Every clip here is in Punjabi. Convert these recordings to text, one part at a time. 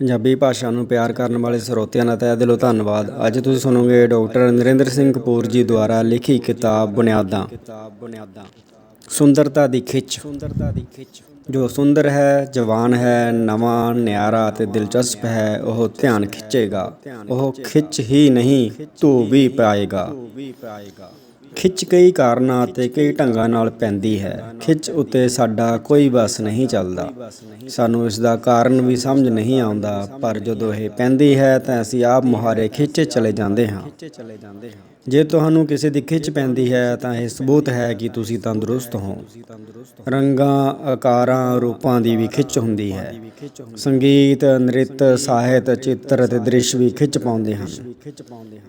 ਪੰਜਾਬੀ ਭਾਸ਼ਾ ਨੂੰ ਪਿਆਰ ਕਰਨ ਵਾਲੇ ਸਰੋਤਿਆਂ ਦਾ ਤਹਿ ਦਿਲੋਂ ਧੰਨਵਾਦ। ਅੱਜ ਤੁਸੀਂ ਸੁਣੋਗੇ ਡਾਕਟਰ ਨਰਿੰਦਰ ਸਿੰਘ ਕਪੂਰ ਜੀ ਦੁਆਰਾ ਲਿਖੀ ਕਿਤਾਬ ਬੁਨਿਆਦਾਂ। ਸੁੰਦਰਤਾ ਦੀ ਖਿੱਚ। ਜੋ ਸੁੰਦਰ ਹੈ, ਜਵਾਨ ਹੈ, ਨਵਾਂ, ਨਿਆਰਾ ਅਤੇ ਦਿਲਚਸਪ ਹੈ, ਉਹ ਧਿਆਨ ਖਿੱਚੇਗਾ। ਉਹ ਖਿੱਚ ਹੀ ਨਹੀਂ, ਧੂ ਵੀ ਪਾਏਗਾ। ਖਿੱਚ ਕਈ ਕਾਰਨਾਂ ਅਤੇ ਕਈ ਢੰਗਾਂ ਨਾਲ ਪੈਂਦੀ ਹੈ। ਖਿੱਚ ਉੱਤੇ ਸਾਡਾ ਕੋਈ ਵੱਸ ਨਹੀਂ ਚੱਲਦਾ। ਸਾਨੂੰ ਇਸ ਦਾ ਕਾਰਨ ਵੀ ਸਮਝ ਨਹੀਂ ਆਉਂਦਾ, ਪਰ ਜਦੋਂ ਇਹ ਪੈਂਦੀ ਹੈ ਤਾਂ ਅਸੀਂ ਆਪ ਮੁਹਾਰੇ ਖਿੱਚੇ ਚਲੇ ਜਾਂਦੇ ਹਾਂ। ਜੇ ਤੁਹਾਨੂੰ ਕਿਸੇ ਦੀ ਖਿੱਚ ਪੈਂਦੀ ਹੈ ਤਾਂ ਇਹ ਸਬੂਤ ਹੈ ਕਿ ਤੁਸੀਂ ਤੰਦਰੁਸਤ ਹੋ। ਰੰਗਾਂ, ਆਕਾਰਾਂ, ਰੂਪਾਂ ਦੀ ਵੀ ਖਿੱਚ ਹੁੰਦੀ ਹੈ। ਸੰਗੀਤ, ਨ੍ਰਿਤ, ਸਾਹਿਤ, ਚਿੱਤਰ ਅਤੇ ਦ੍ਰਿਸ਼ ਵੀ ਖਿੱਚ ਪਾਉਂਦੇ ਹਨ।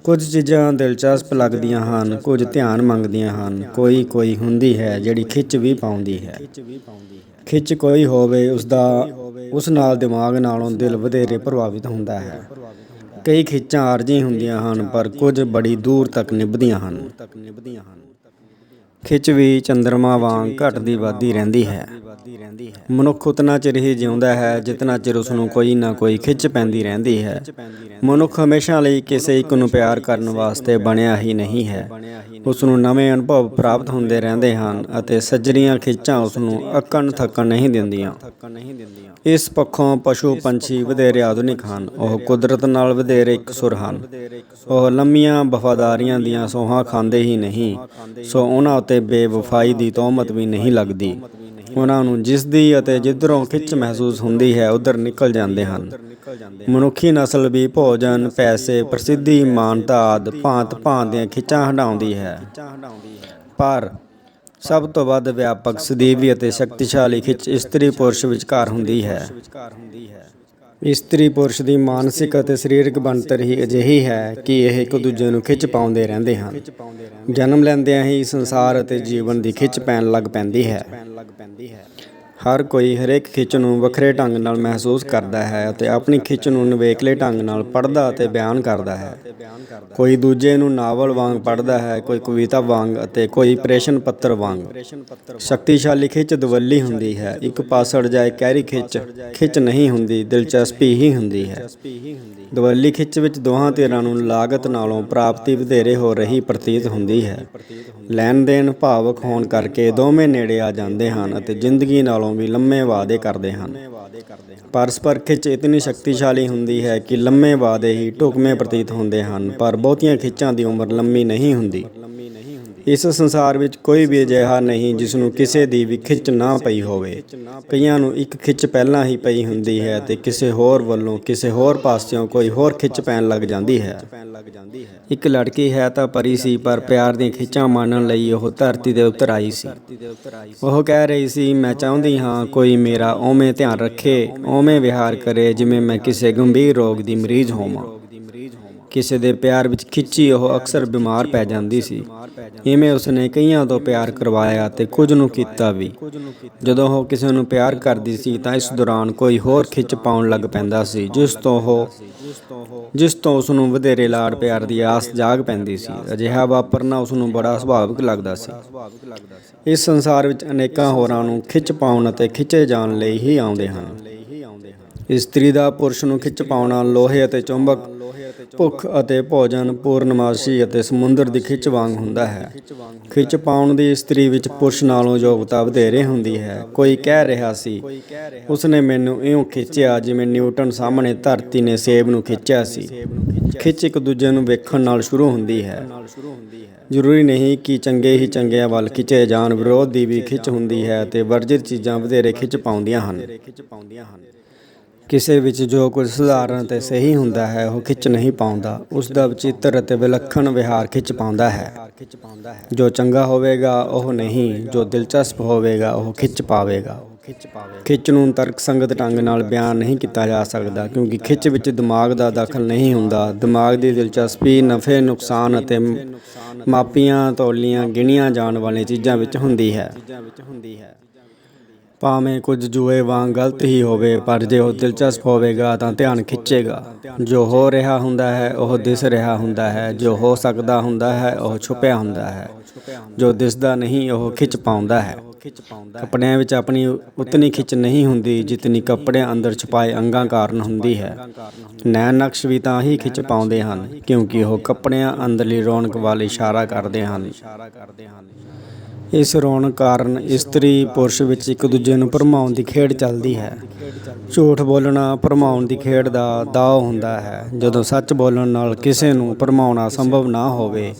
ਕੁਝ ਚੀਜ਼ਾਂ ਦਿਲਚਸਪ ਲੱਗਦੀਆਂ ਹਨ, ਕੁਝ ਧਿਆਨ ਮੰਗਦੀਆਂ ਹਨ। ਕੋਈ ਹੁੰਦੀ ਹੈ ਜਿਹੜੀ ਖਿੱਚ ਵੀ ਪਾਉਂਦੀ ਹੈ। ਖਿੱਚ ਕੋਈ ਹੋਵੇ, ਉਸ ਨਾਲ ਦਿਮਾਗ ਨਾਲੋਂ ਦਿਲ ਵਧੇਰੇ ਪ੍ਰਭਾਵਿਤ ਹੁੰਦਾ ਹੈ। ਕਈ ਖਿੱਚਾਂ ਆਰਜ਼ੀ ਹੁੰਦੀਆਂ ਹਨ, ਪਰ ਕੁਝ ਬੜੀ ਦੂਰ ਤੱਕ ਨਿਭਦੀਆਂ ਹਨ। ਖਿੱਚ ਵੀ ਚੰਦਰਮਾ ਵਾਂਗ ਘਟਦੀ ਵੱਧਦੀ ਰਹਿੰਦੀ ਹੈ। ਮਨੁੱਖ ਉਤਨਾ ਚਿਰ ਹੀ ਜਿਉਂਦਾ ਹੈ ਜਿਤਨਾ ਚਿਰ ਉਸਨੂੰ ਕੋਈ ਨਾ ਕੋਈ ਖਿੱਚ ਪੈਂਦੀ ਰਹਿੰਦੀ ਹੈ। ਮਨੁੱਖ ਹਮੇਸ਼ਾ ਲਈ ਕਿਸੇ ਇੱਕ ਨੂੰ ਪਿਆਰ ਕਰਨ ਵਾਸਤੇ ਬਣਿਆ ਹੀ ਨਹੀਂ ਹੈ। ਉਸਨੂੰ ਨਵੇਂ ਅਨੁਭਵ ਪ੍ਰਾਪਤ ਹੁੰਦੇ ਰਹਿੰਦੇ ਹਨ ਅਤੇ ਸੱਜਰੀਆਂ ਖਿੱਚਾਂ ਉਸਨੂੰ ਅੱਕਣ ਥੱਕਣ ਨਹੀਂ ਦਿੰਦੀਆਂ। ਇਸ ਪੱਖੋਂ ਪਸ਼ੂ ਪੰਛੀ ਵਧੇਰੇ ਆਧੁਨਿਕ ਹਨ। ਉਹ ਕੁਦਰਤ ਨਾਲ ਵਧੇਰੇ ਇਕਸੁਰ ਹਨ। ਉਹ ਲੰਮੀਆਂ ਵਫ਼ਾਦਾਰੀਆਂ ਦੀਆਂ ਸੌਹਾਂ ਖਾਂਦੇ ਹੀ ਨਹੀਂ, ਸੋ ਉਹਨਾਂ ਉੱਤੇ ਬੇਵਫਾਈ ਦੀ ਤੋਹਮਤ ਵੀ ਨਹੀਂ ਲੱਗਦੀ। ਉਹਨਾਂ ਨੂੰ ਜਿਸ ਦੀ ਅਤੇ ਜਿੱਧਰੋਂ ਖਿੱਚ ਮਹਿਸੂਸ ਹੁੰਦੀ ਹੈ ਉੱਧਰ ਨਿਕਲ ਜਾਂਦੇ ਹਨ। ਮਨੁੱਖੀ ਨਸਲ ਵੀ ਭੋਜਨ, ਪੈਸੇ, ਪ੍ਰਸਿੱਧੀ, ਮਾਨਤਾ ਆਦਿ ਭਾਂਤ-ਭਾਂਤ ਦੀਆਂ ਖਿੱਚਾਂ ਹੰਢਾਉਂਦੀ ਹੈ, ਪਰ ਸਭ ਤੋਂ ਵੱਧ ਵਿਆਪਕ, ਸਦੀਵੀ ਅਤੇ ਸ਼ਕਤੀਸ਼ਾਲੀ ਖਿੱਚ ਇਸਤਰੀ ਪੁਰਸ਼ ਵਿਚਕਾਰ ਹੁੰਦੀ ਹੈ। ਇਸਤਰੀ ਪੁਰਸ਼ ਦੀ ਮਾਨਸਿਕ ਅਤੇ ਸਰੀਰਕ ਬਣਤਰ ਹੀ ਅਜਿਹੀ ਹੈ ਕਿ ਇਹ ਇੱਕ ਦੂਜੇ ਨੂੰ ਖਿੱਚ ਪਾਉਂਦੇ ਰਹਿੰਦੇ ਹਨ। ਜਨਮ ਲੈਂਦਿਆਂ ਹੀ ਸੰਸਾਰ ਅਤੇ ਜੀਵਨ ਦੀ ਖਿੱਚ ਪੈਣ ਲੱਗ ਪੈਂਦੀ ਹੈ। ਹਰ ਕੋਈ ਹਰੇਕ ਖਿੱਚ ਨੂੰ ਵੱਖਰੇ ਢੰਗ ਨਾਲ ਮਹਿਸੂਸ ਕਰਦਾ ਹੈ ਅਤੇ ਆਪਣੀ ਖਿੱਚ ਨੂੰ ਨਿਵੇਕਲੇ ਢੰਗ ਨਾਲ ਪੜ੍ਹਦਾ ਅਤੇ ਬਿਆਨ ਕਰਦਾ ਹੈ। ਕੋਈ ਦੂਜੇ ਨੂੰ ਨਾਵਲ ਵਾਂਗ ਪੜ੍ਹਦਾ ਹੈ, ਕੋਈ ਕਵਿਤਾ ਵਾਂਗ ਅਤੇ ਕੋਈ ਪ੍ਰੇਸ਼ਨ ਪੱਤਰ ਵਾਂਗ। ਸ਼ਕਤੀਸ਼ਾਲੀ ਖਿੱਚ ਦਵੱਲੀ ਹੁੰਦੀ ਹੈ। ਇੱਕ ਪਾਸੜ ਜਾਂ ਇਕਹਿਰੀ ਖਿੱਚ ਨਹੀਂ ਹੁੰਦੀ, ਦਿਲਚਸਪੀ ਹੀ ਹੁੰਦੀ ਹੈ। ਦਵੱਲੀ ਖਿੱਚ ਵਿੱਚ ਦੋਹਾਂ ਧਿਰਾਂ ਨੂੰ ਲਾਗਤ ਨਾਲੋਂ ਪ੍ਰਾਪਤੀ ਵਧੇਰੇ ਹੋ ਰਹੀ ਪ੍ਰਤੀਤ ਹੁੰਦੀ ਹੈ। ਲੈਣ ਦੇਣ ਭਾਵਕ ਹੋਣ ਕਰਕੇ ਦੋਵੇਂ ਨੇੜੇ ਆ ਜਾਂਦੇ ਹਨ ਅਤੇ ਜ਼ਿੰਦਗੀ ਨਾਲੋਂ ਵੀ ਲੰਮੇ ਵਾਅਦੇ ਕਰਦੇ ਹਨ। ਪਰਸਪਰ ਖਿੱਚ ਇਤਨੀ ਸ਼ਕਤੀਸ਼ਾਲੀ ਹੁੰਦੀ ਹੈ ਕਿ ਲੰਮੇ ਵਾਅਦੇ ਹੀ ਢੁਕਵੇਂ ਪ੍ਰਤੀਤ ਹੁੰਦੇ ਹਨ, ਪਰ ਬਹੁਤੀਆਂ ਖਿੱਚਾਂ ਦੀ ਉਮਰ ਲੰਮੀ ਨਹੀਂ ਹੁੰਦੀ। ਇਸ ਸੰਸਾਰ ਵਿੱਚ ਕੋਈ ਵੀ ਅਜਿਹਾ ਨਹੀਂ ਜਿਸਨੂੰ ਕਿਸੇ ਦੀ ਵੀ ਖਿੱਚ ਨਾ ਪਈ ਹੋਵੇ। ਕਈਆਂ ਨੂੰ ਇੱਕ ਖਿੱਚ ਪਹਿਲਾਂ ਹੀ ਪਈ ਹੁੰਦੀ ਹੈ ਅਤੇ ਕਿਸੇ ਹੋਰ ਵੱਲੋਂ ਕਿਸੇ ਹੋਰ ਪਾਸਿਓਂ ਕੋਈ ਹੋਰ ਖਿੱਚ ਪੈਣ ਲੱਗ ਜਾਂਦੀ ਹੈ। ਇੱਕ ਲੜਕੀ ਹੈ ਤਾਂ ਪਰੀ ਸੀ, ਪਰ ਪਿਆਰ ਦੀਆਂ ਖਿੱਚਾਂ ਮਾਣਨ ਲਈ ਉਹ ਧਰਤੀ ਦੇ ਉੱਤਰ ਆਈ ਸੀ। ਉਹ ਕਹਿ ਰਹੀ ਸੀ, ਮੈਂ ਚਾਹੁੰਦੀ ਹਾਂ ਕੋਈ ਮੇਰਾ ਉਵੇਂ ਧਿਆਨ ਰੱਖੇ, ਉਵੇਂ ਵਿਹਾਰ ਕਰੇ ਜਿਵੇਂ ਮੈਂ ਕਿਸੇ ਗੰਭੀਰ ਰੋਗ ਦੀ ਮਰੀਜ਼ ਹੋਵਾਂ। ਕਿਸੇ ਦੇ ਪਿਆਰ ਵਿੱਚ ਖਿੱਚੀ ਉਹ ਅਕਸਰ ਬਿਮਾਰ ਪੈ ਜਾਂਦੀ ਸੀ। ਇਵੇਂ ਉਸਨੇ ਕਈਆਂ ਤੋਂ ਪਿਆਰ ਕਰਵਾਇਆ ਅਤੇ ਕੁਝ ਨੂੰ ਕੀਤਾ ਵੀ। ਜਦੋਂ ਉਹ ਕਿਸੇ ਨੂੰ ਪਿਆਰ ਕਰਦੀ ਸੀ ਤਾਂ ਇਸ ਦੌਰਾਨ ਕੋਈ ਹੋਰ ਖਿੱਚ ਪਾਉਣ ਲੱਗ ਪੈਂਦਾ ਸੀ, ਜਿਸ ਤੋਂ ਉਸਨੂੰ ਵਧੇਰੇ ਲਾਡ ਪਿਆਰ ਦੀ ਆਸ ਜਾਗ ਪੈਂਦੀ ਸੀ। ਅਜਿਹਾ ਵਾਪਰਨਾ ਉਸਨੂੰ ਬੜਾ ਸੁਭਾਵਿਕ ਲੱਗਦਾ ਸੀ। ਇਸ ਸੰਸਾਰ ਵਿੱਚ ਅਨੇਕਾਂ ਹੋਰਾਂ ਨੂੰ ਖਿੱਚ ਪਾਉਣ ਅਤੇ ਖਿੱਚੇ ਜਾਣ ਲਈ ਹੀ ਆਉਂਦੇ ਹਨ। ਇਸਤਰੀ ਦਾ ਪੁਰਸ਼ ਨੂੰ ਖਿੱਚ ਪਾਉਣਾ ਲੋਹੇ ਅਤੇ ਚੁੰਬਕ, ਭੁੱਖ ਅਤੇ ਭੋਜਨ, ਪੂਰਨਮਾਸ਼ੀ ਅਤੇ ਸਮੁੰਦਰ ਦੀ ਖਿੱਚ ਵਾਂਗ ਹੁੰਦਾ ਹੈ। ਖਿੱਚ ਪਾਉਣ ਦੀ ਇਸਤਰੀ ਵਿੱਚ ਪੁਰਸ਼ ਨਾਲੋਂ ਯੋਗਤਾ ਵਧੇਰੇ ਹੁੰਦੀ ਹੈ। ਕੋਈ ਕਹਿ ਰਿਹਾ ਸੀ, ਉਸਨੇ ਮੈਨੂੰ ਇਉਂ ਖਿੱਚਿਆ ਜਿਵੇਂ ਨਿਊਟਨ ਸਾਹਮਣੇ ਧਰਤੀ ਨੇ ਸੇਬ ਨੂੰ ਖਿੱਚਿਆ ਸੀ। ਖਿੱਚ ਇੱਕ ਦੂਜੇ ਨੂੰ ਵੇਖਣ ਨਾਲ ਸ਼ੁਰੂ ਹੁੰਦੀ ਹੈ। ਜ਼ਰੂਰੀ ਨਹੀਂ ਕਿ ਚੰਗੇ ਹੀ ਚੰਗਿਆਂ ਵੱਲ ਖਿੱਚੇ ਜਾਣ। ਵਿਰੋਧ ਦੀ ਵੀ ਖਿੱਚ ਹੁੰਦੀ ਹੈ ਅਤੇ ਵਰਜਿਤ ਚੀਜ਼ਾਂ ਵਧੇਰੇ ਖਿੱਚ ਪਾਉਂਦੀਆਂ ਹਨ। ਕਿਸੇ ਵਿੱਚ ਜੋ ਕੁਝ ਸਧਾਰਨ ਅਤੇ ਸਹੀ ਹੁੰਦਾ ਹੈ ਉਹ ਖਿੱਚ ਨਹੀਂ ਪਾਉਂਦਾ। ਉਸ ਦਾ ਵਿਚਿੱਤਰ ਅਤੇ ਵਿਲੱਖਣ ਵਿਹਾਰ ਖਿੱਚ ਪਾਉਂਦਾ ਹੈ। ਜੋ ਚੰਗਾ ਹੋਵੇਗਾ ਉਹ ਨਹੀਂ, ਜੋ ਦਿਲਚਸਪ ਹੋਵੇਗਾ ਉਹ ਖਿੱਚ ਪਾਵੇਗਾ। ਖਿੱਚ ਨੂੰ ਤਰਕਸੰਗਤ ਢੰਗ ਨਾਲ ਬਿਆਨ ਨਹੀਂ ਕੀਤਾ ਜਾ ਸਕਦਾ, ਕਿਉਂਕਿ ਖਿੱਚ ਵਿੱਚ ਦਿਮਾਗ ਦਾ ਦਖਲ ਨਹੀਂ ਹੁੰਦਾ। ਦਿਮਾਗ ਦੀ ਦਿਲਚਸਪੀ ਨਫ਼ੇ, ਨੁਕਸਾਨ ਅਤੇ ਮਾਪੀਆਂ ਤੋਲੀਆਂ ਗਿਣੀਆਂ ਜਾਣ ਵਾਲੀਆਂ ਚੀਜ਼ਾਂ ਵਿੱਚ ਹੁੰਦੀ ਹੈ। ਭਾਵੇਂ ਕੁਝ ਜੂਏ ਵਾਂਗ ਗਲਤ ਹੀ ਹੋਵੇ, ਪਰ ਜੇ ਉਹ ਦਿਲਚਸਪ ਹੋਵੇਗਾ ਤਾਂ ਧਿਆਨ ਖਿੱਚੇਗਾ। ਜੋ ਹੋ ਰਿਹਾ ਹੁੰਦਾ ਹੈ ਉਹ ਦਿਸ ਰਿਹਾ ਹੁੰਦਾ ਹੈ। ਜੋ ਹੋ ਸਕਦਾ ਹੁੰਦਾ ਹੈ ਉਹ ਛੁਪਿਆ ਹੁੰਦਾ ਹੈ। ਜੋ ਦਿਸਦਾ ਨਹੀਂ ਉਹ ਖਿੱਚ ਪਾਉਂਦਾ ਹੈ। ਕੱਪੜਿਆਂ ਵਿੱਚ ਆਪਣੀ ਉਤਨੀ ਖਿੱਚ ਨਹੀਂ ਹੁੰਦੀ ਜਿਤਨੀ ਕੱਪੜਿਆਂ ਅੰਦਰ ਛੁਪਾਏ ਅੰਗਾਂ ਕਾਰਨ ਹੁੰਦੀ ਹੈ। ਨੈਣ ਨਕਸ਼ ਵੀ ਤਾਂ ਹੀ ਖਿੱਚ ਪਾਉਂਦੇ ਹਨ ਕਿਉਂਕਿ ਉਹ ਕੱਪੜਿਆਂ ਅੰਦਰਲੀ ਰੌਣਕ ਵੱਲ ਇਸ਼ਾਰਾ ਕਰਦੇ ਹਨ। ਇਸ ਰੌਣਕ ਕਾਰਨ ਇਸਤਰੀ ਪੁਰਸ਼ ਵਿੱਚ ਇੱਕ ਦੂਜੇ ਨੂੰ ਭਰਮਾਉਣ ਦੀ ਖੇਡ ਚੱਲਦੀ ਹੈ। ਝੂਠ ਬੋਲਣਾ ਭਰਮਾਉਣ ਦੀ ਖੇਡ ਦਾ ਦਾਅ ਹੁੰਦਾ ਹੈ। ਜਦੋਂ ਸੱਚ ਬੋਲਣ ਨਾਲ ਕਿਸੇ ਨੂੰ ਭਰਮਾਉਣਾ ਸੰਭਵ ਨਾ ਹੋਵੇ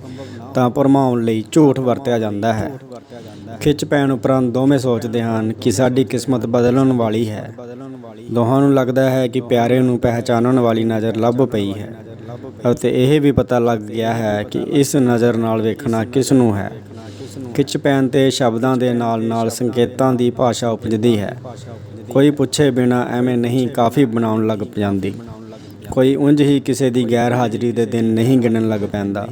ਤਾਂ ਭਰਮਾਉਣ ਲਈ ਝੂਠ ਵਰਤਿਆ ਜਾਂਦਾ ਹੈ। ਖਿੱਚ ਪੈਣ ਉਪਰੰਤ ਦੋਵੇਂ ਸੋਚਦੇ ਹਨ ਕਿ ਸਾਡੀ ਕਿਸਮਤ ਬਦਲਣ ਵਾਲੀ ਹੈ। ਦੋਹਾਂ ਨੂੰ ਲੱਗਦਾ ਹੈ ਕਿ ਪਿਆਰੇ ਨੂੰ ਪਹਿਚਾਨਣ ਵਾਲੀ ਨਜ਼ਰ ਲੱਭ ਪਈ ਹੈ ਅਤੇ ਇਹ ਵੀ ਪਤਾ ਲੱਗ ਗਿਆ ਹੈ ਕਿ ਇਸ ਨਜ਼ਰ ਨਾਲ ਵੇਖਣਾ ਕਿਸ ਨੂੰ ਹੈ। ਖਿੱਚ ਪੈਣ 'ਤੇ ਸ਼ਬਦਾਂ ਦੇ ਨਾਲ ਨਾਲ ਸੰਕੇਤਾਂ ਦੀ ਭਾਸ਼ਾ ਉਪਜਦੀ ਹੈ। ਕੋਈ ਪੁੱਛੇ ਬਿਨਾਂ ਐਵੇਂ ਨਹੀਂ ਕਾਫੀ ਬਣਾਉਣ ਲੱਗ ਜਾਂਦੀ। ਕੋਈ ਉਂਝ ਹੀ ਕਿਸੇ ਦੀ ਗੈਰ ਹਾਜ਼ਰੀ ਦੇ ਦਿਨ ਨਹੀਂ ਗਿਣਨ ਲੱਗ ਪੈਂਦਾ।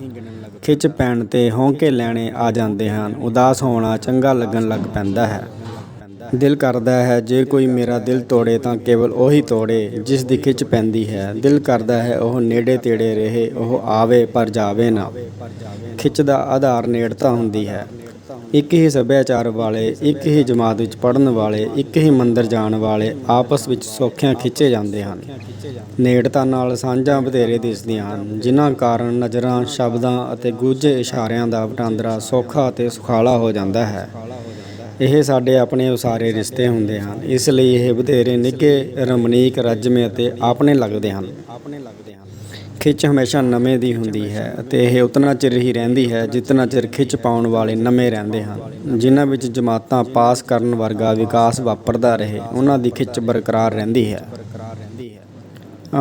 ਖਿੱਚ ਪੈਣ 'ਤੇ ਹੌਂਕੇ ਲੈਣੇ ਆ ਜਾਂਦੇ ਹਨ। ਉਦਾਸ ਹੋਣਾ ਚੰਗਾ ਲੱਗਣ ਲੱਗ ਪੈਂਦਾ ਹੈ। ਦਿਲ ਕਰਦਾ ਹੈ ਜੇ ਕੋਈ ਮੇਰਾ ਦਿਲ ਤੋੜੇ ਤਾਂ ਕੇਵਲ ਉਹੀ ਤੋੜੇ ਜਿਸ ਦੀ ਖਿੱਚ ਪੈਂਦੀ ਹੈ। ਦਿਲ ਕਰਦਾ ਹੈ ਉਹ ਨੇੜੇ ਤੇੜੇ ਰਹੇ, ਉਹ ਆਵੇ ਪਰ ਜਾਵੇ ਨਾ। ਖਿੱਚ ਦਾ ਆਧਾਰ ਨੇੜਤਾ ਹੁੰਦੀ ਹੈ। ਇੱਕ ਹੀ ਸੱਭਿਆਚਾਰ ਵਾਲੇ, ਇੱਕ ਹੀ ਜਮਾਤ ਵਿੱਚ ਪੜ੍ਹਨ ਵਾਲੇ, ਇੱਕ ਹੀ ਮੰਦਰ ਜਾਣ ਵਾਲੇ ਆਪਸ ਵਿੱਚ ਸੌਖਿਆਂ ਖਿੱਚੇ ਜਾਂਦੇ ਹਨ। ਨੇੜਤਾ ਨਾਲ ਸਾਂਝਾਂ ਵਧੇਰੇ ਦਿਸਦੀਆਂ ਹਨ ਜਿਨ੍ਹਾਂ ਕਾਰਨ ਨਜ਼ਰਾਂ, ਸ਼ਬਦਾਂ ਅਤੇ ਗੁੱਝੇ ਇਸ਼ਾਰਿਆਂ ਦਾ ਵਟਾਂਦਰਾ ਸੌਖਾ ਅਤੇ ਸੁਖਾਲਾ ਹੋ ਜਾਂਦਾ ਹੈ। ਇਹ ਸਾਡੇ ਆਪਣੇ ਉਸਾਰੇ ਰਿਸ਼ਤੇ ਹੁੰਦੇ ਹਨ, ਇਸ ਲਈ ਇਹ ਵਧੇਰੇ ਨਿੱਘੇ, ਰਮਣੀਕ, ਰਜਮੇ ਅਤੇ ਆਪਣੇ ਲੱਗਦੇ ਹਨ। ਖਿੱਚ ਹਮੇਸ਼ਾ ਨਵੇਂ ਦੀ ਹੁੰਦੀ ਹੈ ਅਤੇ ਇਹ ਉਤਨਾ ਚਿਰ ਹੀ ਰਹਿੰਦੀ ਹੈ ਜਿਤਨਾ ਚਿਰ ਖਿੱਚ ਪਾਉਣ ਵਾਲੇ ਨਵੇਂ ਰਹਿੰਦੇ ਹਨ। ਜਿਨ੍ਹਾਂ ਵਿੱਚ ਜਮਾਤਾਂ ਪਾਸ ਕਰਨ ਵਰਗਾ ਵਿਕਾਸ ਵਾਪਰਦਾ ਰਹੇ, ਉਹਨਾਂ ਦੀ ਖਿੱਚ ਬਰਕਰਾਰ ਰਹਿੰਦੀ ਹੈ।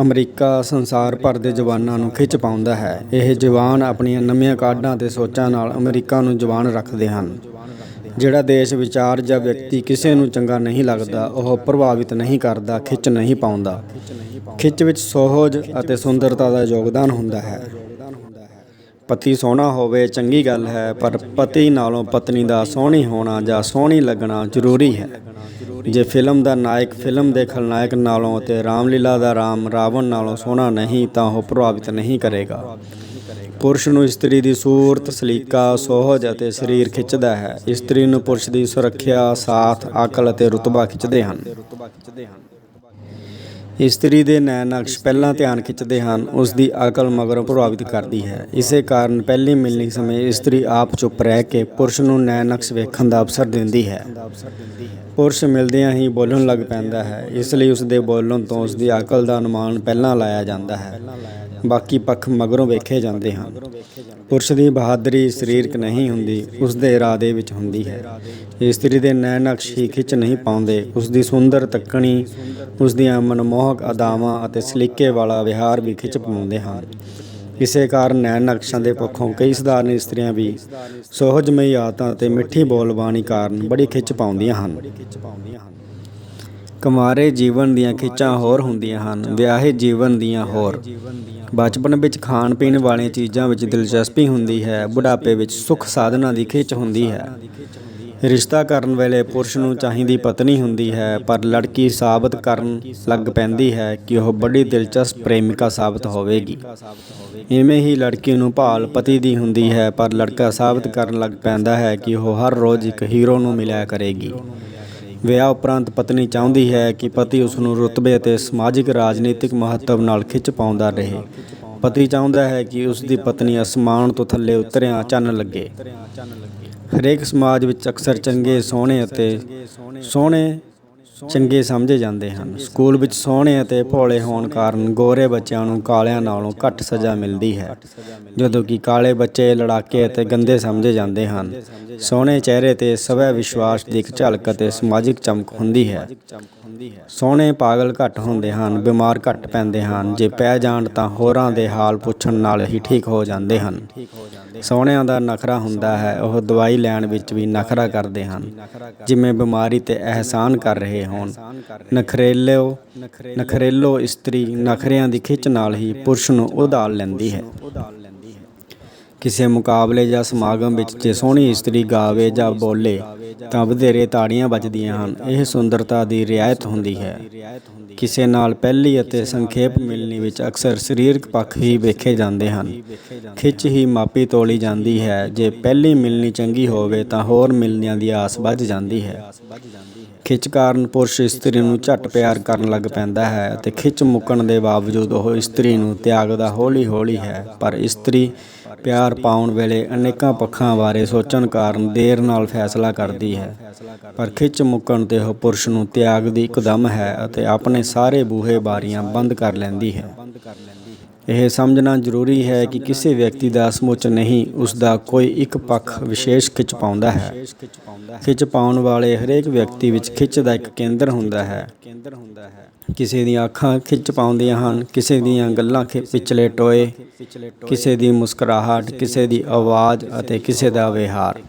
ਅਮਰੀਕਾ ਸੰਸਾਰ ਭਰ ਦੇ ਜਵਾਨਾਂ ਨੂੰ ਖਿੱਚ ਪਾਉਂਦਾ ਹੈ। ਇਹ ਜਵਾਨ ਆਪਣੀਆਂ ਨਵੀਆਂ ਕਾਢਾਂ ਅਤੇ ਸੋਚਾਂ ਨਾਲ ਅਮਰੀਕਾ ਨੂੰ ਜਵਾਨ ਰੱਖਦੇ ਹਨ। ਜਿਹੜਾ ਦੇਸ਼, ਵਿਚਾਰ ਜਾਂ ਵਿਅਕਤੀ ਕਿਸੇ ਨੂੰ ਚੰਗਾ ਨਹੀਂ ਲੱਗਦਾ, ਉਹ ਪ੍ਰਭਾਵਿਤ ਨਹੀਂ ਕਰਦਾ, ਖਿੱਚ ਨਹੀਂ ਪਾਉਂਦਾ। ਖਿੱਚ ਵਿੱਚ ਸੁਹਜ ਅਤੇ ਸੁੰਦਰਤਾ ਦਾ ਯੋਗਦਾਨ ਹੁੰਦਾ ਹੈ। ਪਤੀ ਸੋਹਣਾ ਹੋਵੇ ਚੰਗੀ ਗੱਲ ਹੈ, ਪਰ ਪਤੀ ਨਾਲੋਂ ਪਤਨੀ ਦਾ ਸੋਹਣੀ ਹੋਣਾ ਜਾਂ ਸੋਹਣੀ ਲੱਗਣਾ ਜ਼ਰੂਰੀ ਹੈ। ਜੇ ਫਿਲਮ ਦਾ ਨਾਇਕ ਫਿਲਮ ਦੇ ਖਲਨਾਇਕ ਨਾਲੋਂ ਅਤੇ ਰਾਮਲੀਲਾ ਦਾ ਰਾਮ ਰਾਵਣ ਨਾਲੋਂ ਸੋਹਣਾ ਨਹੀਂ ਤਾਂ ਉਹ ਪ੍ਰਭਾਵਿਤ ਨਹੀਂ ਕਰੇਗਾ। ਪੁਰਸ਼ ਨੂੰ ਇਸਤਰੀ ਦੀ ਸੂਰਤ, ਸਲੀਕਾ, ਸੁਹਜ ਅਤੇ ਸਰੀਰ ਖਿੱਚਦਾ ਹੈ। ਇਸਤਰੀ ਨੂੰ ਪੁਰਸ਼ ਦੀ ਸੁਰੱਖਿਆ, ਸਾਥ, ਅਕਲ ਅਤੇ ਰੁਤਬਾ ਖਿੱਚਦੇ ਹਨ। ਇਸਤਰੀ ਦੇ ਨੈਣ ਨਕਸ਼ ਪਹਿਲਾਂ ਧਿਆਨ ਖਿੱਚਦੇ ਹਨ, ਉਸ ਦੀ ਅਕਲ ਮਗਰੋਂ ਪ੍ਰਭਾਵਿਤ ਕਰਦੀ ਹੈ। ਇਸੇ ਕਾਰਨ ਪਹਿਲੀ ਮਿਲਣੀ ਸਮੇਂ ਇਸਤਰੀ ਆਪ ਚੁੱਪ ਰਹਿ ਕੇ ਪੁਰਸ਼ ਨੂੰ ਨੈਣ ਨਕਸ਼ ਵੇਖਣ ਦਾ ਅਵਸਰ ਦਿੰਦੀ ਹੈ। ਪੁਰਸ਼ ਮਿਲਦਿਆਂ ਹੀ ਬੋਲਣ ਲੱਗ ਪੈਂਦਾ ਹੈ, ਇਸ ਲਈ ਉਸ ਦੇ ਬੋਲਣ ਤੋਂ ਉਸ ਦੀ ਅਕਲ ਦਾ ਅਨੁਮਾਨ ਪਹਿਲਾਂ ਲਾਇਆ ਜਾਂਦਾ ਹੈ, ਬਾਕੀ ਪੱਖ ਮਗਰੋਂ ਵੇਖੇ ਜਾਂਦੇ ਹਨ। ਪੁਰਸ਼ ਦੀ ਬਹਾਦਰੀ ਸਰੀਰਕ ਨਹੀਂ ਹੁੰਦੀ, ਉਸ ਦੇ ਇਰਾਦੇ ਵਿੱਚ ਹੁੰਦੀ ਹੈ। ਇਸਤਰੀ ਦੇ ਨੈਣ ਨਕਸ਼ ਹੀ ਖਿੱਚ ਨਹੀਂ ਪਾਉਂਦੇ, ਉਸ ਦੀ ਸੁੰਦਰ ਤੱਕਣੀ, ਉਸ ਦੀਆਂ ਮਨਮੋਹਕ ਅਦਾਵਾਂ ਅਤੇ ਸਲੀਕੇ ਵਾਲਾ ਵਿਹਾਰ ਵੀ ਖਿੱਚ ਪਾਉਂਦੇ ਹਨ। ਇਸੇ ਕਾਰਨ ਨੈਣ ਨਕਸ਼ਾਂ ਦੇ ਪੱਖੋਂ ਕਈ ਸਧਾਰਨ ਇਸਤਰੀਆਂ ਵੀ ਸੁਹਜਮਈ ਆਦਤਾਂ ਅਤੇ ਮਿੱਠੀ ਬੋਲਬਾਣੀ ਕਾਰਨ ਬੜੀ ਖਿੱਚ ਪਾਉਂਦੀਆਂ ਹਨ। ਕੁਮਾਰੇ ਜੀਵਨ ਦੀਆਂ ਖਿੱਚਾਂ ਹੋਰ ਹੁੰਦੀਆਂ ਹਨ, ਵਿਆਹੇ ਜੀਵਨ ਦੀਆਂ ਹੋਰ। ਬਚਪਨ ਵਿੱਚ ਖਾਣ ਪੀਣ ਵਾਲੀਆਂ ਚੀਜ਼ਾਂ ਵਿੱਚ ਦਿਲਚਸਪੀ ਹੁੰਦੀ ਹੈ, ਬੁਢਾਪੇ ਵਿੱਚ ਸੁੱਖ ਸਾਧਨਾਂ ਦੀ ਖਿੱਚ ਹੁੰਦੀ ਹੈ। ਰਿਸ਼ਤਾ ਕਰਨ ਵੇਲੇ ਪੁਰਸ਼ ਨੂੰ ਚਾਹੀਦੀ ਪਤਨੀ ਹੁੰਦੀ ਹੈ, ਪਰ ਲੜਕੀ ਸਾਬਤ ਕਰਨ ਲੱਗ ਪੈਂਦੀ ਹੈ ਕਿ ਉਹ ਬੜੀ ਦਿਲਚਸਪ ਪ੍ਰੇਮਿਕਾ ਸਾਬਤ ਹੋਵੇਗੀ। ਇਵੇਂ ਹੀ ਲੜਕੀ ਨੂੰ ਭਾਲ ਪਤੀ ਦੀ ਹੁੰਦੀ ਹੈ, ਪਰ ਲੜਕਾ ਸਾਬਤ ਕਰਨ ਲੱਗ ਪੈਂਦਾ ਹੈ ਕਿ ਉਹ ਹਰ ਰੋਜ਼ ਇੱਕ ਹੀਰੋ ਨੂੰ ਮਿਲਿਆ ਕਰੇਗੀ। ਵਿਆਹ ਉਪਰੰਤ ਪਤਨੀ ਚਾਹੁੰਦੀ ਹੈ ਕਿ ਪਤੀ ਉਸ ਨੂੰ ਰੁਤਬੇ ਅਤੇ ਸਮਾਜਿਕ ਰਾਜਨੀਤਿਕ ਮਹੱਤਵ ਨਾਲ ਖਿੱਚ ਪਾਉਂਦਾ ਰਹੇ। ਪਤੀ ਚਾਹੁੰਦਾ ਹੈ ਕਿ ਉਸ ਦੀ ਪਤਨੀ ਅਸਮਾਨ ਤੋਂ ਥੱਲੇ ਉਤਰਿਆ ਚੰਨ ਲੱਗੇ। ਹਰੇਕ ਸਮਾਜ ਵਿੱਚ ਅਕਸਰ ਚੰਗੇ, ਸੋਹਣੇ ਅਤੇ ਸੋਹਣੇ ਚੰਗੇ ਸਮਝੇ ਜਾਂਦੇ ਹਨ। ਸਕੂਲ ਵਿੱਚ ਸੋਹਣੇ ਅਤੇ ਭੋਲੇ ਹੋਣ ਕਾਰਨ ਗੋਰੇ ਬੱਚਿਆਂ ਨੂੰ ਕਾਲਿਆਂ ਨਾਲੋਂ ਘੱਟ ਸਜ਼ਾ ਮਿਲਦੀ ਹੈ, ਜਦੋਂ ਕਿ ਕਾਲੇ ਬੱਚੇ ਲੜਾਕੇ ਅਤੇ ਗੰਦੇ ਸਮਝੇ ਜਾਂਦੇ ਹਨ। ਸੋਹਣੇ ਚਿਹਰੇ 'ਤੇ ਸਵੈ ਵਿਸ਼ਵਾਸ ਦੀ ਇੱਕ ਝਲਕ ਅਤੇ ਸਮਾਜਿਕ ਚਮਕ ਹੁੰਦੀ ਹੈ। ਸੋਹਣੇ ਪਾਗਲ ਘੱਟ ਹੁੰਦੇ ਹਨ, ਬਿਮਾਰ ਘੱਟ ਪੈਂਦੇ ਹਨ, ਜੇ ਪੈ ਜਾਣ ਤਾਂ ਹੋਰਾਂ ਦੇ ਹਾਲ ਪੁੱਛਣ ਨਾਲ ਹੀ ਠੀਕ ਹੋ ਜਾਂਦੇ ਹਨ। ਸੋਹਣਿਆਂ ਦਾ ਨਖਰਾ ਹੁੰਦਾ ਹੈ, ਉਹ ਦਵਾਈ ਲੈਣ ਵਿੱਚ ਵੀ ਨਖਰਾ ਕਰਦੇ ਹਨ, ਜਿਵੇਂ ਬਿਮਾਰੀ 'ਤੇ ਅਹਿਸਾਨ ਕਰ ਰਹੇ ਹੋਣ। ਨਖਰੇਲੋ ਇਸਤਰੀ ਨਖਰਿਆਂ ਦੀ ਖਿੱਚ ਨਾਲ ਹੀ ਪੁਰਸ਼ ਨੂੰ ਉਧਾਲ ਲੈਂਦੀ ਹੈ। ਕਿਸੇ ਮੁਕਾਬਲੇ ਜਾਂ ਸਮਾਗਮ ਵਿੱਚ ਜੇ ਸੋਹਣੀ ਇਸਤਰੀ ਗਾਵੇ ਜਾਂ ਬੋਲੇ ਤਾਂ ਵਧੇਰੇ ਤਾੜੀਆਂ ਵੱਜਦੀਆਂ ਹਨ। ਇਹ ਸੁੰਦਰਤਾ ਦੀ ਰਿਆਇਤ ਹੁੰਦੀ ਹੈ। ਕਿਸੇ ਨਾਲ ਪਹਿਲੀ ਅਤੇ ਸੰਖੇਪ ਮਿਲਣੀ ਵਿੱਚ ਅਕਸਰ ਸਰੀਰਕ ਪੱਖ ਹੀ ਵੇਖੇ ਜਾਂਦੇ ਹਨ। ਖਿੱਚ ਹੀ ਮਾਪੀ ਤੋਲੀ ਜਾਂਦੀ ਹੈ। ਜੇ ਪਹਿਲੀ ਮਿਲਣੀ ਚੰਗੀ ਹੋਵੇ ਤਾਂ ਹੋਰ ਮਿਲਣੀਆਂ ਦੀ ਆਸ ਵੱਧ ਜਾਂਦੀ ਹੈ। ਖਿੱਚ ਕਾਰਨ ਪੁਰਸ਼ ਇਸਤਰੀ ਨੂੰ ਝੱਟ ਪਿਆਰ ਕਰਨ ਲੱਗ ਪੈਂਦਾ ਹੈ ਅਤੇ ਖਿੱਚ ਮੁੱਕਣ ਦੇ ਬਾਵਜੂਦ ਉਹ ਇਸਤਰੀ ਨੂੰ ਤਿਆਗਦਾ ਹੌਲੀ-ਹੌਲੀ ਹੈ। ਪਰ ਇਸਤਰੀ ਪਿਆਰ ਪਾਉਣ ਵੇਲੇ ਅਨੇਕਾਂ ਪੱਖਾਂ ਬਾਰੇ ਸੋਚਣ ਕਾਰਨ ਦੇਰ ਨਾਲ ਫੈਸਲਾ ਕਰਦੀ ਹੈ। ਪਰ ਖਿੱਚ ਮੁੱਕਣ 'ਤੇ ਉਹ ਪੁਰਸ਼ ਨੂੰ ਤਿਆਗਦੀ ਇੱਕਦਮ ਹੈ ਅਤੇ ਆਪਣੇ ਸਾਰੇ ਬੂਹੇ ਬਾਰੀਆਂ ਬੰਦ ਕਰ ਲੈਂਦੀ ਹੈ। ਇਹ ਸਮਝਣਾ ਜ਼ਰੂਰੀ ਹੈ ਕਿ ਕਿਸੇ ਵਿਅਕਤੀ ਦਾ ਸਮੁੱਚ ਨਹੀਂ, ਉਸ ਦਾ ਕੋਈ ਇੱਕ ਪੱਖ ਵਿਸ਼ੇਸ਼ ਖਿੱਚ ਪਾਉਂਦਾ ਹੈ। ਖਿੱਚ ਪਾਉਣ ਵਾਲੇ ਹਰੇਕ ਵਿਅਕਤੀ ਵਿੱਚ ਖਿੱਚ ਦਾ ਇੱਕ ਕੇਂਦਰ ਹੁੰਦਾ ਹੈ। ਕਿਸੇ ਦੀਆਂ ਅੱਖਾਂ ਖਿੱਚ ਪਾਉਂਦੀਆਂ ਹਨ, ਕਿਸੇ ਦੀਆਂ ਗੱਲਾਂ ਵਿਚਲੇ ਟੋਏ, ਕਿਸੇ ਦੀ ਮੁਸਕਰਾਹਟ, ਕਿਸੇ ਦੀ ਆਵਾਜ਼ ਅਤੇ ਕਿਸੇ ਦਾ ਵਿਹਾਰ।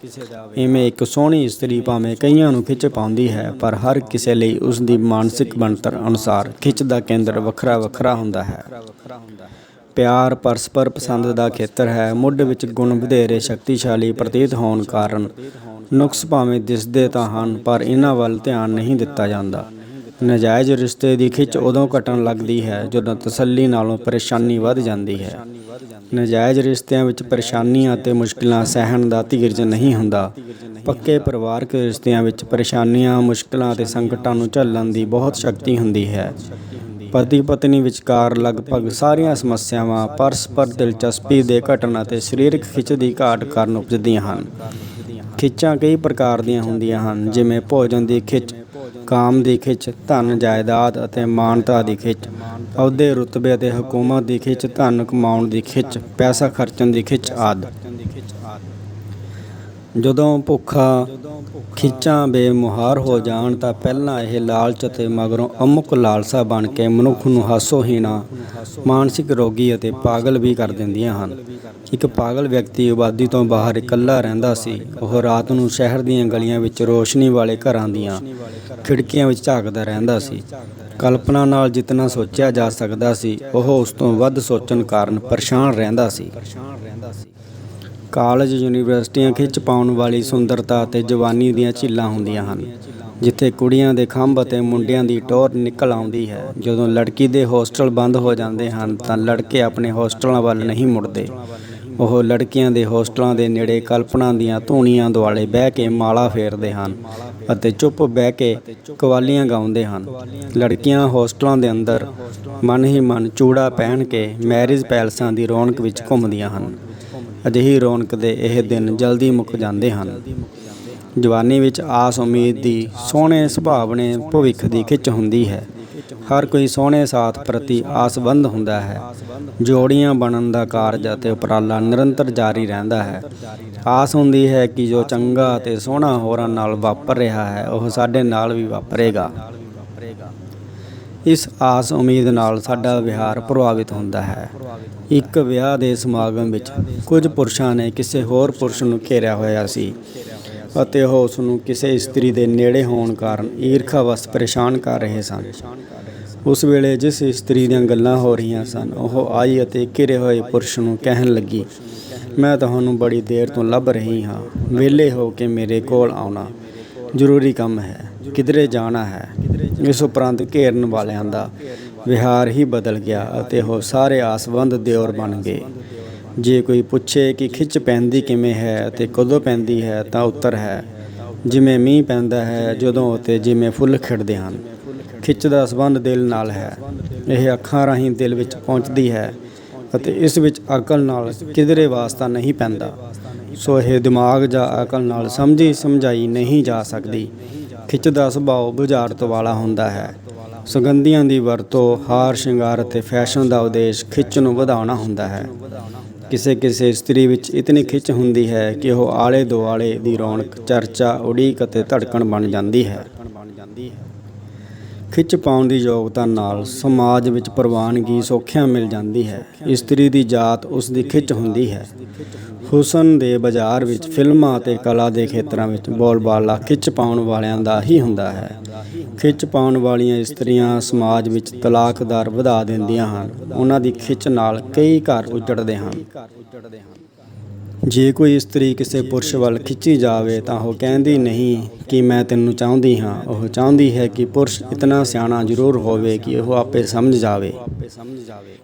ਇਵੇਂ ਇੱਕ ਸੋਹਣੀ ਇਸਤਰੀ ਭਾਵੇਂ ਕਈਆਂ ਨੂੰ ਖਿੱਚ ਪਾਉਂਦੀ ਹੈ, ਪਰ ਹਰ ਕਿਸੇ ਲਈ ਉਸ ਦੀ ਮਾਨਸਿਕ ਬਣਤਰ ਅਨੁਸਾਰ ਖਿੱਚ ਦਾ ਕੇਂਦਰ ਵੱਖਰਾ-ਵੱਖਰਾ ਹੁੰਦਾ ਹੈ। ਪਿਆਰ ਪਰਸਪਰ ਪਸੰਦ ਦਾ ਖੇਤਰ ਹੈ। ਮੁੱਢ ਵਿੱਚ ਗੁਣ ਵਧੇਰੇ ਸ਼ਕਤੀਸ਼ਾਲੀ ਪ੍ਰਤੀਤ ਹੋਣ ਕਾਰਨ ਨੁਕਸ ਭਾਵੇਂ ਦਿਸਦੇ ਤਾਂ ਹਨ, ਪਰ ਇਹਨਾਂ ਵੱਲ ਧਿਆਨ ਨਹੀਂ ਦਿੱਤਾ ਜਾਂਦਾ। ਨਾਜਾਇਜ਼ ਰਿਸ਼ਤੇ ਦੀ ਖਿੱਚ ਉਦੋਂ ਘਟਣ ਲੱਗਦੀ ਹੈ ਜਦੋਂ ਤਸੱਲੀ ਨਾਲੋਂ ਪਰੇਸ਼ਾਨੀ ਵੱਧ ਜਾਂਦੀ ਹੈ। ਨਾਜਾਇਜ਼ ਰਿਸ਼ਤਿਆਂ ਵਿੱਚ ਪਰੇਸ਼ਾਨੀਆਂ ਅਤੇ ਮੁਸ਼ਕਿਲਾਂ ਸਹਿਣ ਦਾ ਧੀਰਜ ਨਹੀਂ ਹੁੰਦਾ। ਪੱਕੇ ਪਰਿਵਾਰਕ ਰਿਸ਼ਤਿਆਂ ਵਿੱਚ ਪਰੇਸ਼ਾਨੀਆਂ, ਮੁਸ਼ਕਿਲਾਂ ਅਤੇ ਸੰਕਟਾਂ ਨੂੰ ਝੱਲਣ ਦੀ ਬਹੁਤ ਸ਼ਕਤੀ ਹੁੰਦੀ ਹੈ। ਪਤੀ ਪਤਨੀ ਵਿਚਕਾਰ ਲਗਭਗ ਸਾਰੀਆਂ ਸਮੱਸਿਆਵਾਂ ਪਰਸਪਰ ਦਿਲਚਸਪੀ ਦੇ ਘਟਣ ਅਤੇ ਸਰੀਰਕ ਖਿੱਚ ਦੀ ਘਾਟ ਕਾਰਨ ਉਪਜਦੀਆਂ ਹਨ। ਖਿੱਚਾਂ ਕਈ ਪ੍ਰਕਾਰ ਦੀਆਂ ਹੁੰਦੀਆਂ ਹਨ, ਜਿਵੇਂ ਭੋਜਨ ਦੀ ਖਿੱਚ, ਕਾਮ ਦੀ ਖਿੱਚ, ਧਨ ਜਾਇਦਾਦ ਅਤੇ ਮਾਨਤਾ ਦੀ ਖਿੱਚ, ਅਹੁਦੇ ਰੁਤਬੇ ਅਤੇ ਹਕੂਮਤ ਦੀ ਖਿੱਚ, ਧਨ ਕਮਾਉਣ ਦੀ ਖਿੱਚ, ਪੈਸਾ ਖਰਚਣ ਦੀ ਖਿੱਚ ਆਦਿ। ਜਦੋਂ ਭੁੱਖਾ ਖਿੱਚਾਂ ਬੇਮੁਹਾਰ ਹੋ ਜਾਣ ਤਾਂ ਪਹਿਲਾਂ ਇਹ ਲਾਲਚ ਅਤੇ ਮਗਰੋਂ ਅਮੁਕ ਲਾਲਸਾ ਬਣ ਕੇ ਮਨੁੱਖ ਨੂੰ ਹਾਸੋ-ਹੀਣਾ, ਮਾਨਸਿਕ ਰੋਗੀ ਅਤੇ ਪਾਗਲ ਵੀ ਕਰ ਦਿੰਦੀਆਂ ਹਨ। ਇੱਕ ਪਾਗਲ ਵਿਅਕਤੀ ਆਬਾਦੀ ਤੋਂ ਬਾਹਰ ਇਕੱਲਾ ਰਹਿੰਦਾ ਸੀ। ਉਹ ਰਾਤ ਨੂੰ ਸ਼ਹਿਰ ਦੀਆਂ ਗਲੀਆਂ ਵਿੱਚ ਰੋਸ਼ਨੀ ਵਾਲੇ ਘਰਾਂ ਦੀਆਂ ਖਿੜਕੀਆਂ ਵਿੱਚ ਝਾਕਦਾ ਰਹਿੰਦਾ ਸੀ। ਕਲਪਨਾ ਨਾਲ ਜਿਤਨਾ ਸੋਚਿਆ ਜਾ ਸਕਦਾ ਸੀ, ਉਹ ਉਸ ਤੋਂ ਵੱਧ ਸੋਚਣ ਕਾਰਨ ਪਰੇਸ਼ਾਨ ਰਹਿੰਦਾ ਸੀ। ਕਾਲਜ, ਯੂਨੀਵਰਸਿਟੀਆਂ ਖਿੱਚ ਪਾਉਣ ਵਾਲੀ ਸੁੰਦਰਤਾ ਅਤੇ ਜਵਾਨੀ ਦੀਆਂ ਝੀਲਾਂ ਹੁੰਦੀਆਂ ਹਨ, ਜਿੱਥੇ ਕੁੜੀਆਂ ਦੇ ਖੰਭ ਅਤੇ ਮੁੰਡਿਆਂ ਦੀ ਟੌਰ ਨਿਕਲ ਆਉਂਦੀ ਹੈ। ਜਦੋਂ ਲੜਕੀ ਦੇ ਹੋਸਟਲ ਬੰਦ ਹੋ ਜਾਂਦੇ ਹਨ ਤਾਂ ਲੜਕੇ ਆਪਣੇ ਹੋਸਟਲਾਂ ਵੱਲ ਨਹੀਂ ਮੁੜਦੇ। ਉਹ ਲੜਕੀਆਂ ਦੇ ਹੋਸਟਲਾਂ ਦੇ ਨੇੜੇ ਕਲਪਨਾ ਦੀਆਂ ਧੂਣੀਆਂ ਦੁਆਲੇ ਬਹਿ ਕੇ ਮਾਲਾ ਫੇਰਦੇ ਹਨ ਅਤੇ ਚੁੱਪ ਬਹਿ ਕੇ ਕਵਾਲੀਆਂ ਗਾਉਂਦੇ ਹਨ। ਲੜਕੀਆਂ ਹੋਸਟਲਾਂ ਦੇ ਅੰਦਰ ਮਨ ਹੀ ਮਨ ਚੂੜਾ ਪਹਿਨ ਕੇ ਮੈਰਿਜ ਪੈਲਸਾਂ ਦੀ ਰੌਣਕ ਵਿੱਚ ਘੁੰਮਦੀਆਂ ਹਨ। ਅਜਿਹੀ ਰੌਣਕ ਦੇ ਇਹ ਦਿਨ ਜਲਦੀ ਮੁੱਕ ਜਾਂਦੇ ਹਨ। ਜਵਾਨੀ ਵਿੱਚ ਆਸ ਉਮੀਦ ਦੀ, ਸੋਹਣੇ ਸੁਭਾਵਣੇ ਭਵਿੱਖ ਦੀ ਖਿੱਚ ਹੁੰਦੀ ਹੈ। ਹਰ ਕੋਈ ਸੋਹਣੇ ਸਾਥ ਪ੍ਰਤੀ ਆਸਵੰਦ ਹੁੰਦਾ ਹੈ। ਜੋੜੀਆਂ ਬਣਨ ਦਾ ਕਾਰਜ ਅਤੇ ਉਪਰਾਲਾ ਨਿਰੰਤਰ ਜਾਰੀ ਰਹਿੰਦਾ ਹੈ। ਆਸ ਹੁੰਦੀ ਹੈ ਕਿ ਜੋ ਚੰਗਾ ਅਤੇ ਸੋਹਣਾ ਹੋਰਾਂ ਨਾਲ ਵਾਪਰ ਰਿਹਾ ਹੈ, ਉਹ ਸਾਡੇ ਨਾਲ ਵੀ ਵਾਪਰੇਗਾ। ਇਸ ਆਸ ਉਮੀਦ ਨਾਲ ਸਾਡਾ ਵਿਹਾਰ ਪ੍ਰਭਾਵਿਤ ਹੁੰਦਾ ਹੈ। ਇੱਕ ਵਿਆਹ ਦੇ ਸਮਾਗਮ ਵਿੱਚ ਕੁਝ ਪੁਰਸ਼ਾਂ ਨੇ ਕਿਸੇ ਹੋਰ ਪੁਰਸ਼ ਨੂੰ ਘੇਰਿਆ ਹੋਇਆ ਸੀ ਅਤੇ ਉਹ ਉਸ ਨੂੰ ਕਿਸੇ ਇਸਤਰੀ ਦੇ ਨੇੜੇ ਹੋਣ ਕਾਰਨ ਈਰਖਾ ਵਸ ਪਰੇਸ਼ਾਨ ਕਰ ਰਹੇ ਸਨ। ਉਸ ਵੇਲੇ ਜਿਸ ਇਸਤਰੀ ਦੀਆਂ ਗੱਲਾਂ ਹੋ ਰਹੀਆਂ ਸਨ, ਉਹ ਆਈ ਅਤੇ ਘਿਰੇ ਹੋਏ ਪੁਰਸ਼ ਨੂੰ ਕਹਿਣ ਲੱਗੀ, ਮੈਂ ਤੁਹਾਨੂੰ ਬੜੀ ਦੇਰ ਤੋਂ ਲੱਭ ਰਹੀ ਹਾਂ। ਵਿਹਲੇ ਹੋ ਕੇ ਮੇਰੇ ਕੋਲ ਆਉਣਾ, ਜ਼ਰੂਰੀ ਕੰਮ ਹੈ, ਕਿਧਰੇ ਜਾਣਾ ਹੈ। ਇਸ ਉਪਰੰਤ ਘੇਰਨ ਵਾਲਿਆਂ ਦਾ ਵਿਹਾਰ ਹੀ ਬਦਲ ਗਿਆ ਅਤੇ ਉਹ ਸਾਰੇ ਆਸਵੰਦ ਦਿਓਰ ਬਣ ਗਏ। ਜੇ ਕੋਈ ਪੁੱਛੇ ਕਿ ਖਿੱਚ ਪੈਂਦੀ ਕਿਵੇਂ ਹੈ ਅਤੇ ਕਦੋਂ ਪੈਂਦੀ ਹੈ, ਤਾਂ ਉੱਤਰ ਹੈ, ਜਿਵੇਂ ਮੀਂਹ ਪੈਂਦਾ ਹੈ ਜਦੋਂ ਅਤੇ ਜਿਵੇਂ ਫੁੱਲ ਖਿੜਦੇ ਹਨ। ਖਿੱਚ ਦਾ ਸੰਬੰਧ ਦਿਲ ਨਾਲ ਹੈ। ਇਹ ਅੱਖਾਂ ਰਾਹੀਂ ਦਿਲ ਵਿੱਚ ਪਹੁੰਚਦੀ ਹੈ ਅਤੇ ਇਸ ਵਿੱਚ ਅਕਲ ਨਾਲ ਕਿਧਰੇ ਵਾਸਤਾ ਨਹੀਂ ਪੈਂਦਾ। ਸੋ ਇਹ ਦਿਮਾਗ ਜਾਂ ਅਕਲ ਨਾਲ ਸਮਝੀ ਸਮਝਾਈ ਨਹੀਂ ਜਾ ਸਕਦੀ। ਖਿੱਚ ਦਾ ਸੁਭਾਅ ਬੁਝਾਰਤ ਵਾਲਾ ਹੁੰਦਾ ਹੈ। ਸੁਗੰਧੀਆਂ ਦੀ ਵਰਤੋਂ, ਹਾਰ ਸ਼ਿੰਗਾਰ ਅਤੇ ਫੈਸ਼ਨ ਦਾ ਉਦੇਸ਼ ਖਿੱਚ ਨੂੰ ਵਧਾਉਣਾ ਹੁੰਦਾ ਹੈ। ਕਿਸੇ ਇਸਤਰੀ ਵਿੱਚ ਇਤਨੀ ਖਿੱਚ ਹੁੰਦੀ ਹੈ ਕਿ ਉਹ ਆਲੇ ਦੁਆਲੇ ਦੀ ਰੌਣਕ, ਚਰਚਾ, ਉਡੀਕ ਅਤੇ ਧੜਕਣ ਬਣ ਜਾਂਦੀ ਹੈ। ਖਿੱਚ ਪਾਉਣ ਦੀ ਯੋਗਤਾ ਨਾਲ ਸਮਾਜ ਵਿੱਚ ਪ੍ਰਵਾਨਗੀ ਸੌਖਿਆਂ ਮਿਲ ਜਾਂਦੀ ਹੈ। ਇਸਤਰੀ ਦੀ ਜਾਤ ਉਸ ਦੀ ਖਿੱਚ ਹੁੰਦੀ ਹੈ। ਹੁਸਨ ਦੇ ਬਾਜ਼ਾਰ ਵਿੱਚ ਫਿਲਮਾਂ ਅਤੇ ਕਲਾ ਦੇ ਖੇਤਰਾਂ ਵਿੱਚ ਬੋਲਬਾਲਾ ਖਿੱਚ ਪਾਉਣ ਵਾਲਿਆਂ ਦਾ ਹੀ ਹੁੰਦਾ ਹੈ। ਖਿੱਚ ਪਾਉਣ ਵਾਲੀਆਂ ਇਸਤਰੀਆਂ ਸਮਾਜ ਵਿੱਚ ਤਲਾਕ ਦਰ ਵਧਾ ਦਿੰਦੀਆਂ ਹਨ। ਉਹਨਾਂ ਦੀ ਖਿੱਚ ਨਾਲ ਕਈ ਘਰ ਉਜੜਦੇ ਹਨ। ਜੇ ਕੋਈ ਇਸਤਰੀ ਕਿਸੇ ਪੁਰਸ਼ ਵੱਲ ਖਿੱਚੀ ਜਾਵੇ ਤਾਂ ਉਹ ਕਹਿੰਦੀ ਨਹੀਂ ਕਿ ਮੈਂ ਤੈਨੂੰ ਚਾਹੁੰਦੀ ਹਾਂ, ਉਹ ਚਾਹੁੰਦੀ ਹੈ ਕਿ ਪੁਰਸ਼ ਇਤਨਾ ਸਿਆਣਾ ਜ਼ਰੂਰ ਹੋਵੇ ਕਿ ਉਹ ਆਪੇ ਸਮਝ ਜਾਵੇ।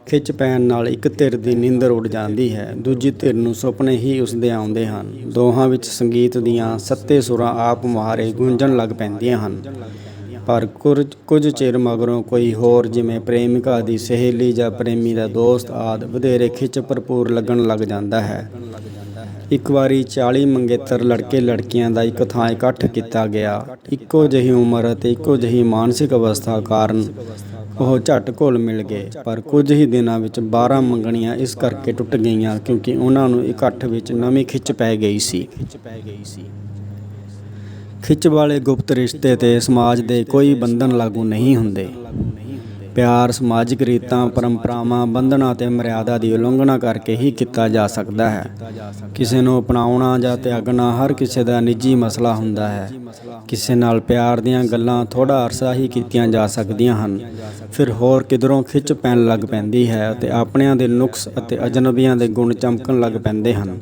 ਖਿੱਚ ਪੈਣ ਨਾਲ ਇੱਕ ਧਿਰ ਦੀ ਨੀਂਦਰ ਉੱਡ ਜਾਂਦੀ ਹੈ, ਦੂਜੀ ਧਿਰ ਨੂੰ ਸੁਪਨੇ ਹੀ ਉਸਦੇ ਆਉਂਦੇ ਹਨ। ਦੋਹਾਂ ਵਿੱਚ ਸੰਗੀਤ ਦੀਆਂ ਸੱਤੇ ਸੁਰਾਂ ਆਪ ਮੁਹਾਰੇ ਗੂੰਜਣ ਲੱਗ ਪੈਂਦੀਆਂ ਹਨ। ਪਰ ਕੁਝ ਚਿਰ ਮਗਰੋਂ ਕੋਈ ਹੋਰ, ਜਿਵੇਂ ਪ੍ਰੇਮਿਕਾ ਦੀ ਸਹੇਲੀ ਜਾਂ ਪ੍ਰੇਮੀ ਦਾ ਦੋਸਤ ਆਦਿ, ਵਧੇਰੇ ਖਿੱਚ ਭਰਪੂਰ ਲੱਗਣ ਲੱਗ ਜਾਂਦਾ ਹੈ। ਇੱਕ ਵਾਰੀ 40 ਮੰਗੇਤਰ ਲੜਕੇ ਲੜਕੀਆਂ ਦਾ ਇੱਕ ਥਾਂ ਇਕੱਠ ਕੀਤਾ ਗਿਆ। ਇੱਕੋ ਜਿਹੀ ਉਮਰ ਅਤੇ ਇੱਕੋ ਜਿਹੀ ਮਾਨਸਿਕ ਅਵਸਥਾ ਕਾਰਨ ਉਹ ਝੱਟ ਘੁਲ ਮਿਲ ਗਏ। ਪਰ ਕੁਝ ਹੀ ਦਿਨਾਂ ਵਿੱਚ 12 ਮੰਗਣੀਆਂ ਇਸ ਕਰਕੇ ਟੁੱਟ ਗਈਆਂ ਕਿਉਂਕਿ ਉਹਨਾਂ ਨੂੰ ਇਕੱਠ ਵਿੱਚ ਨਵੀਂ ਖਿੱਚ ਪੈ ਗਈ ਸੀ। ਖਿੱਚ ਵਾਲੇ ਗੁਪਤ ਰਿਸ਼ਤੇ 'ਤੇ ਸਮਾਜ ਦੇ ਕੋਈ ਬੰਧਨ ਲਾਗੂ ਨਹੀਂ ਹੁੰਦੇ। ਪਿਆਰ ਸਮਾਜਿਕ ਰੀਤਾਂ, ਪਰੰਪਰਾਵਾਂ, ਬੰਧਨਾਂ ਅਤੇ ਮਰਿਆਦਾ ਦੀ ਉਲੰਘਣਾ ਕਰਕੇ ਹੀ ਕੀਤਾ ਜਾ ਸਕਦਾ ਹੈ। ਕਿਸੇ ਨੂੰ ਅਪਣਾਉਣਾ ਜਾਂ ਤਿਆਗਣਾ ਹਰ ਕਿਸੇ ਦਾ ਨਿੱਜੀ ਮਸਲਾ ਹੁੰਦਾ ਹੈ। ਕਿਸੇ ਨਾਲ ਪਿਆਰ ਦੀਆਂ ਗੱਲਾਂ ਥੋੜ੍ਹਾ ਅਰਸਾ ਹੀ ਕੀਤੀਆਂ ਜਾ ਸਕਦੀਆਂ ਹਨ, ਫਿਰ ਹੋਰ ਕਿਧਰੋਂ ਖਿੱਚ ਪੈਣ ਲੱਗ ਪੈਂਦੀ ਹੈ ਅਤੇ ਆਪਣਿਆਂ ਦੇ ਨੁਕਸ ਅਤੇ ਅਜਨਬੀਆਂ ਦੇ ਗੁਣ ਚਮਕਣ ਲੱਗ ਪੈਂਦੇ ਹਨ।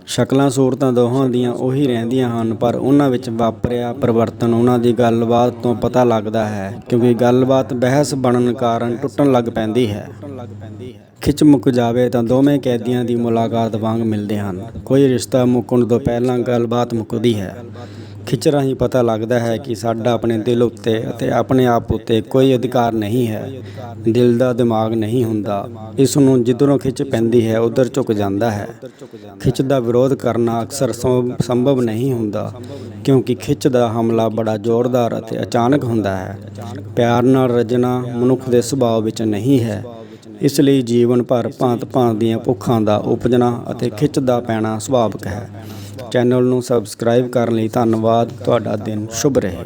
ਸ਼ਕਲਾਂ ਸੂਰਤਾਂ ਦੋਹਾਂ ਦੀਆਂ ਉਹੀ ਰਹਿੰਦੀਆਂ ਹਨ, ਪਰ ਉਹਨਾਂ ਵਿੱਚ ਵਾਪਰਿਆ ਪਰਿਵਰਤਨ ਉਹਨਾਂ ਦੀ ਗੱਲਬਾਤ ਤੋਂ ਪਤਾ ਲੱਗਦਾ ਹੈ, ਕਿਉਂਕਿ ਗੱਲਬਾਤ ਬਹਿਸ ਬਣਨ ਕਾਰਨ ਟੁੱਟਣ ਲੱਗ ਪੈਂਦੀ ਹੈ। ਖਿੱਚ ਮੁੱਕ ਜਾਵੇ ਤਾਂ ਦੋਵੇਂ ਕੈਦੀਆਂ ਦੀ ਮੁਲਾਕਾਤ ਵਾਂਗ ਮਿਲਦੇ ਹਨ। ਕੋਈ ਰਿਸ਼ਤਾ ਮੁੱਕਣ ਤੋਂ ਪਹਿਲਾਂ ਗੱਲਬਾਤ ਮੁੱਕਦੀ ਹੈ। ਖਿੱਚ ਰਾਹੀਂ ਪਤਾ ਲੱਗਦਾ ਹੈ ਕਿ ਸਾਡਾ ਆਪਣੇ ਦਿਲ ਉੱਤੇ ਅਤੇ ਆਪਣੇ ਆਪ ਉੱਤੇ ਕੋਈ ਅਧਿਕਾਰ ਨਹੀਂ ਹੈ। ਦਿਲ ਦਾ ਦਿਮਾਗ ਨਹੀਂ ਹੁੰਦਾ, ਇਸ ਨੂੰ ਜਿੱਧਰੋਂ ਖਿੱਚ ਪੈਂਦੀ ਹੈ ਉੱਧਰ ਝੁਕ ਜਾਂਦਾ ਹੈ। ਖਿੱਚ ਦਾ ਵਿਰੋਧ ਕਰਨਾ ਅਕਸਰ ਸੰਭਵ ਨਹੀਂ ਹੁੰਦਾ, ਕਿਉਂਕਿ ਖਿੱਚ ਦਾ ਹਮਲਾ ਬੜਾ ਜ਼ੋਰਦਾਰ ਅਤੇ ਅਚਾਨਕ ਹੁੰਦਾ ਹੈ। ਪਿਆਰ ਨਾਲ ਰਜਣਾ ਮਨੁੱਖ ਦੇ ਸੁਭਾਅ ਵਿੱਚ ਨਹੀਂ ਹੈ, ਇਸ ਲਈ ਜੀਵਨ ਭਰ ਭਾਂਤ-ਭਾਂਤ ਦੀਆਂ ਭੁੱਖਾਂ ਦਾ ਉਪਜਣਾ ਅਤੇ ਖਿੱਚ ਦਾ ਪੈਣਾ ਸੁਭਾਵਿਕ ਹੈ। ਚੈਨਲ ਨੂੰ ਸਬਸਕ੍ਰਾਈਬ ਕਰਨ ਲਈ ਧੰਨਵਾਦ। ਤੁਹਾਡਾ ਦਿਨ ਸ਼ੁਭ ਰਹੇ।